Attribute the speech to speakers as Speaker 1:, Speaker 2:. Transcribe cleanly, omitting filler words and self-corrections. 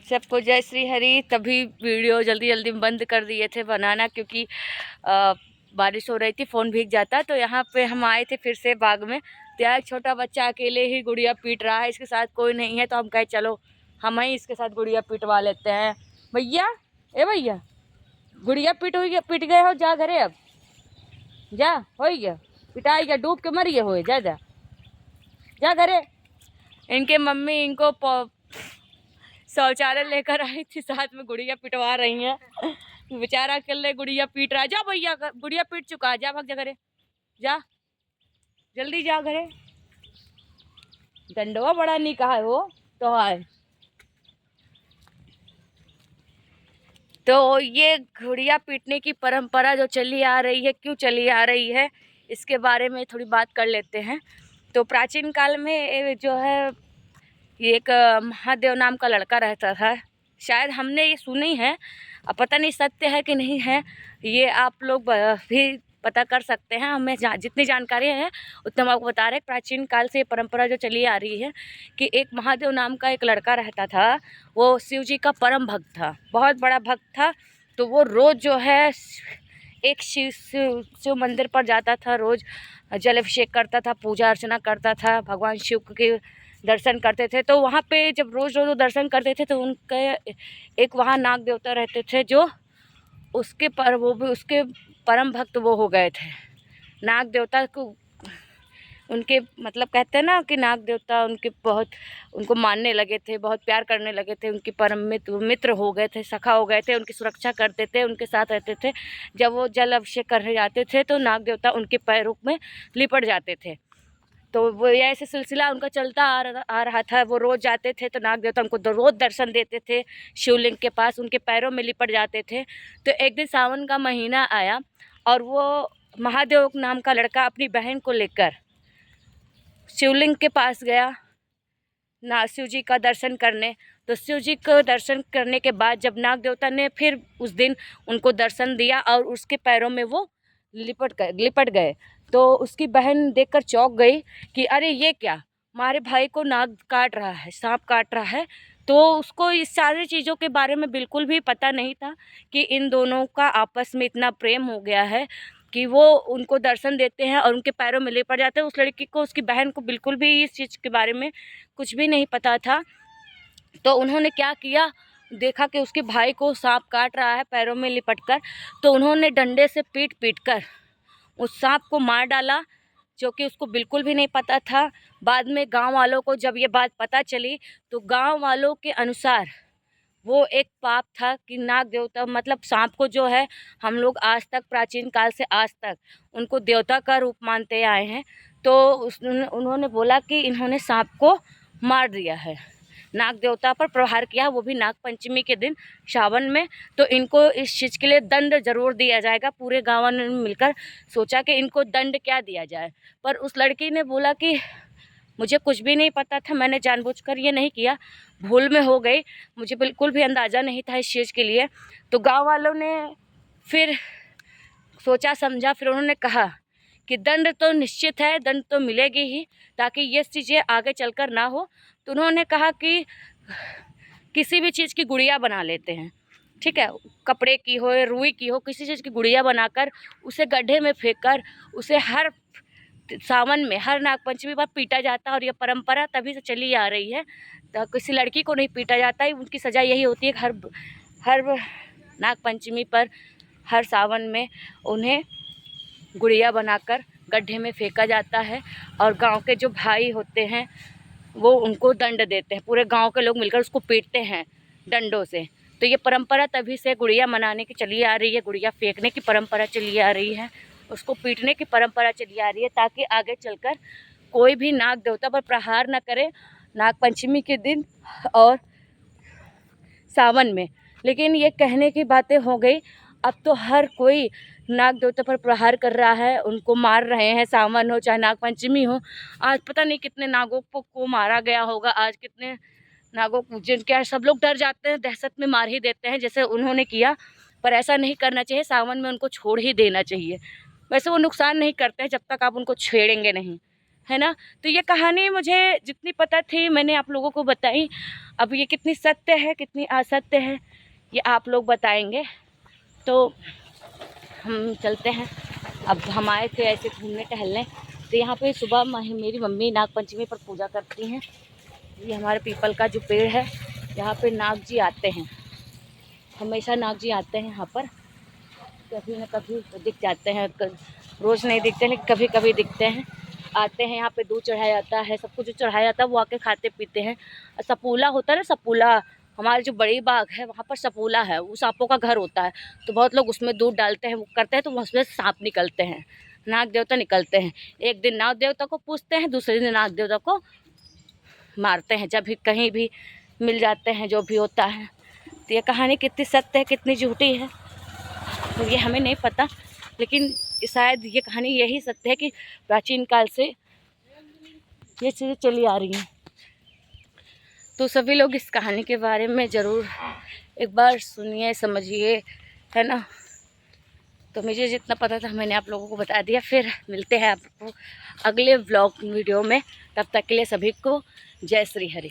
Speaker 1: सबको जय श्री हरि। तभी वीडियो जल्दी जल्दी बंद कर दिए थे बनाना, क्योंकि बारिश हो रही थी, फ़ोन भीग जाता। तो यहाँ पे हम आए थे फिर से बाग में। तो यार छोटा बच्चा अकेले ही गुड़िया पीट रहा है, इसके साथ कोई नहीं है। तो हम कहे चलो हम ही इसके साथ गुड़िया पीटवा लेते हैं। भैया, ए भैया, गुड़िया पीट गए हो, जा घरे अब, जा हो गया पिटाई गया, डूब के मरिए हो, जा जा जा घरे। इनके मम्मी इनको शौचालय लेकर आई थी, साथ में गुड़िया पिटवा रही हैं। बेचारा अकेले गुड़िया पीट रहा है। जा भैया, गुड़िया पीट चुका है, जा भाग जा घरे, जा जल्दी जा घरे। दंडवा बड़ा नहीं कहा है वो तो है। तो ये गुड़िया पीटने की परंपरा जो चली आ रही है, क्यों चली आ रही है, इसके बारे में थोड़ी बात कर लेते हैं। तो प्राचीन काल में जो है, ये एक महादेव नाम का लड़का रहता था। शायद हमने ये सुनी है, अब पता नहीं सत्य है कि नहीं है, ये आप लोग भी पता कर सकते हैं। हमें जितनी जानकारी है उतना हम आपको बता रहे हैं। प्राचीन काल से ये परंपरा जो चली आ रही है कि एक महादेव नाम का एक लड़का रहता था। वो शिव जी का परम भक्त था, बहुत बड़ा भक्त था। तो वो रोज़ जो है एक शिव मंदिर पर जाता था, रोज़ जल अभिषेक करता था, पूजा अर्चना करता था, भगवान शिव के दर्शन करते थे। तो वहाँ पे जब रोज़ रोज़ दर्शन करते थे तो उनके एक वहाँ नाग देवता रहते थे, जो उसके पर वो भी उसके परम भक्त वो हो गए थे। नाग देवता को उनके मतलब कहते हैं ना कि नाग देवता उनके बहुत उनको मानने लगे थे, बहुत प्यार करने लगे थे, उनके परम मित्र हो गए थे, सखा हो गए थे, उनकी सुरक्षा करते थे, उनके साथ रहते थे। जब वो जल अभिषेक करने जाते थे तो नाग देवता उनके पैरों में लिपट जाते थे। तो वो ऐसे सिलसिला उनका चलता आ रहा था। वो रोज़ जाते थे तो नाग देवता उनको रोज़ दर्शन देते थे, शिवलिंग के पास उनके पैरों में लिपट जाते थे। तो एक दिन सावन का महीना आया और वो महादेव नाम का लड़का अपनी बहन को लेकर शिवलिंग के पास गया ना शिव जी का दर्शन करने। तो शिव जी को दर्शन करने के बाद जब नाग देवता ने फिर उस दिन उनको दर्शन दिया और उसके पैरों में वो लिपट गए। तो उसकी बहन देखकर चौंक गई कि अरे ये क्या, हमारे भाई को नाग काट रहा है, सांप काट रहा है। तो उसको इस सारी चीज़ों के बारे में बिल्कुल भी पता नहीं था कि इन दोनों का आपस में इतना प्रेम हो गया है कि वो उनको दर्शन देते हैं और उनके पैरों में लिपट जाते हैं। उस लड़की को, उसकी बहन को बिल्कुल भी इस चीज़ के बारे में कुछ भी नहीं पता था। तो उन्होंने क्या किया, देखा कि उसके भाई को सांप काट रहा है पैरों में लिपटकर। तो उन्होंने डंडे से पीट कर उस सांप को मार डाला, जो कि उसको बिल्कुल भी नहीं पता था। बाद में गांव वालों को जब ये बात पता चली तो गांव वालों के अनुसार वो एक पाप था कि नाग देवता मतलब सांप को जो है हम लोग आज तक, प्राचीन काल से आज तक उनको देवता का रूप मानते आए हैं। तो उन्होंने बोला कि इन्होंने सांप को मार दिया है, नाग देवता पर प्रहार किया, वो भी नाग पंचमी के दिन सावन में। तो इनको इस चीज़ के लिए दंड जरूर दिया जाएगा। पूरे गाँव ने मिलकर सोचा कि इनको दंड क्या दिया जाए, पर उस लड़की ने बोला कि मुझे कुछ भी नहीं पता था, मैंने जानबूझकर ये नहीं किया, भूल में हो गई, मुझे बिल्कुल भी अंदाज़ा नहीं था इस चीज़ के लिए। तो गांव वालों ने फिर सोचा समझा, फिर उन्होंने कहा कि दंड तो निश्चित है, दंड तो मिलेगी ही, ताकि ये चीज़ें आगे चलकर ना हो। तो उन्होंने कहा कि किसी भी चीज़ की गुड़िया बना लेते हैं, ठीक है, कपड़े की हो, रुई की हो, किसी चीज़ की गुड़िया बनाकर उसे गड्ढे में फेंक कर उसे हर सावन में हर नागपंचमी पर पीटा जाता है। और ये परंपरा तभी से चली आ रही है। तो किसी लड़की को नहीं पीटा जाता है, उनकी सज़ा यही होती है कि हर नागपंचमी पर, हर सावन में उन्हें गुड़िया बनाकर गड्ढे में फेंका जाता है। और गांव के जो भाई होते हैं वो उनको दंड देते हैं, पूरे गांव के लोग मिलकर उसको पीटते हैं डंडों से। तो ये परंपरा तभी से गुड़िया मनाने की चली आ रही है, गुड़िया फेंकने की परंपरा चली आ रही है, उसको पीटने की परंपरा चली आ रही है, ताकि आगे चलकर कोई भी नाग देवता पर प्रहार न करे नाग पंचमी के दिन और सावन में। लेकिन ये कहने की बातें हो गई, अब तो हर कोई नाग देवता पर प्रहार कर रहा है, उनको मार रहे हैं, सावन हो चाहे नाग पंचमी हो। आज पता नहीं कितने नागों को मारा गया होगा, आज कितने नागों को, जिनके सब लोग डर जाते हैं, दहशत में मार ही देते हैं जैसे उन्होंने किया। पर ऐसा नहीं करना चाहिए, सावन में उनको छोड़ ही देना चाहिए। वैसे वो नुकसान नहीं करते हैं जब तक आप उनको छेड़ेंगे नहीं, है ना। तो ये कहानी मुझे जितनी पता थी मैंने आप लोगों को बताई। अब ये कितनी सत्य है कितनी असत्य है ये आप लोग बताएंगे। तो हम चलते हैं। अब हम आए थे ऐसे घूमने टहलने, तो यहाँ पे सुबह मेरी मम्मी नाग पंचमी पर पूजा करती हैं। ये हमारे पीपल का जो पेड़ है, यहाँ पे नाग जी आते हैं, हमेशा नाग जी आते हैं यहाँ पर। कभी न कभी दिख जाते हैं, रोज़ नहीं दिखते लेकिन कभी कभी दिखते हैं, आते हैं। यहाँ पे दूध चढ़ाया जाता है, सब कुछ जो चढ़ाया जाता है वो आके खाते पीते हैं। सपूला होता है ना, सपूला, हमारे जो बड़ी बाग है वहाँ पर सपूला है, वो सांपों का घर होता है। तो बहुत लोग उसमें दूध डालते हैं, वो करते हैं, तो उसमें सांप निकलते हैं, नाग देवता निकलते हैं। एक दिन नाग देवता को पूजते हैं, दूसरे दिन नाग देवता को मारते हैं, जब भी कहीं भी मिल जाते हैं, जो भी होता है। तो ये कहानी कितनी सत्य है कितनी झूठी है तो ये हमें नहीं पता, लेकिन शायद ये कहानी यही सत्य है कि प्राचीन काल से ये चीज़ें चली आ रही हैं। तो सभी लोग इस कहानी के बारे में ज़रूर एक बार सुनिए समझिए, है ना। तो मुझे जितना पता था मैंने आप लोगों को बता दिया। फिर मिलते हैं आपको अगले व्लॉग वीडियो में, तब तक के लिए सभी को जय श्री हरि।